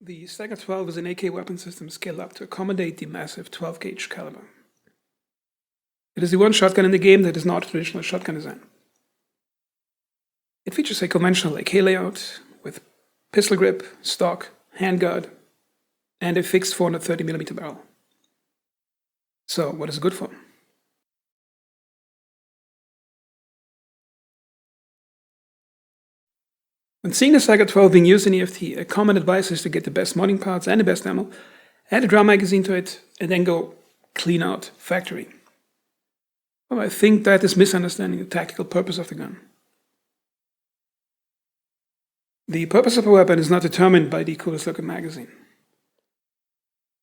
The Saiga 12 is an AK weapon system scaled up to accommodate the massive 12 gauge caliber. It is the one shotgun in the game that is not a traditional shotgun design. It features a conventional AK layout with pistol grip, stock, handguard, and a fixed 430mm barrel. So, what is it good for? When seeing the Saiga 12 being used in EFT, a common advice is to get the best modding parts and the best ammo, add a drum magazine to it, and then go clean out factory. Well, I think that is misunderstanding the tactical purpose of the gun. The purpose of a weapon is not determined by the coolest looking magazine.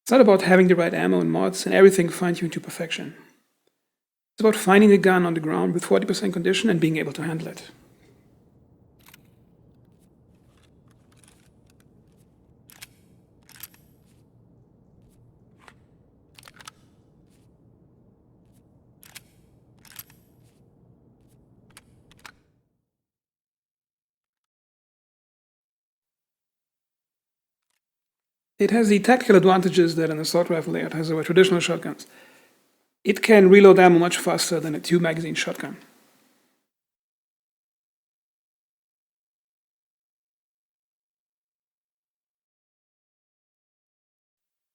It's not about having the right ammo and mods and everything fine-tuned to perfection. It's about finding the gun on the ground with 40% condition and being able to handle it. It has the tactical advantages that an assault rifle layout has over traditional shotguns. It can reload ammo much faster than a 2-magazine shotgun.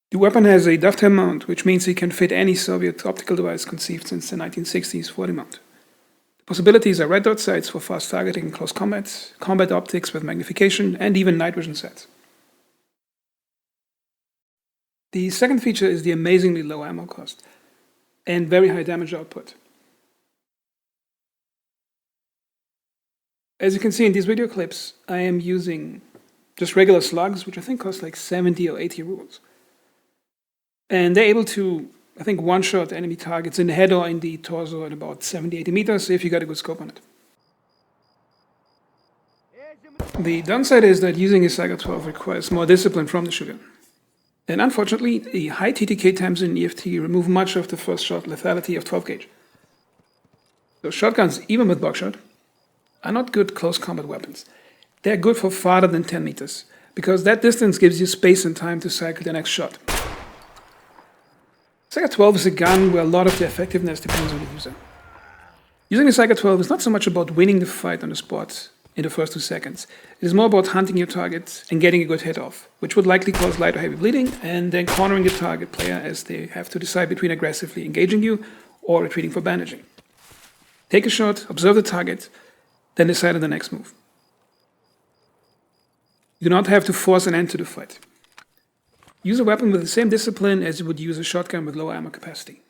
The weapon has a dovetail mount, which means it can fit any Soviet optical device conceived since the 1960s for the mount. The possibilities are red dot sights for fast targeting in close combat, combat optics with magnification, and even night vision sets. The second feature is the amazingly low ammo cost and very high damage output. As you can see in these video clips, I am using just regular slugs, which I think cost like 70 or 80 rubles. And they're able to, I think, one-shot enemy targets in the head or in the torso at about 70-80 meters if you got a good scope on it. The downside is that using a Saiga 12 requires more discipline from the shooter. And unfortunately, the high TTK times in EFT remove much of the first shot lethality of 12 gauge. So shotguns, even with buckshot, are not good close combat weapons. They're good for farther than 10 meters, because that distance gives you space and time to cycle the next shot. Saiga 12 is a gun where a lot of the effectiveness depends on the user. Using the Saiga 12 is not so much about winning the fight on the spot in the first 2 seconds. It is more about hunting your target and getting a good hit off, which would likely cause light or heavy bleeding, and then cornering the target player as they have to decide between aggressively engaging you or retreating for bandaging. Take a shot, observe the target, then decide on the next move. You do not have to force an end to the fight. Use a weapon with the same discipline as you would use a shotgun with low ammo capacity.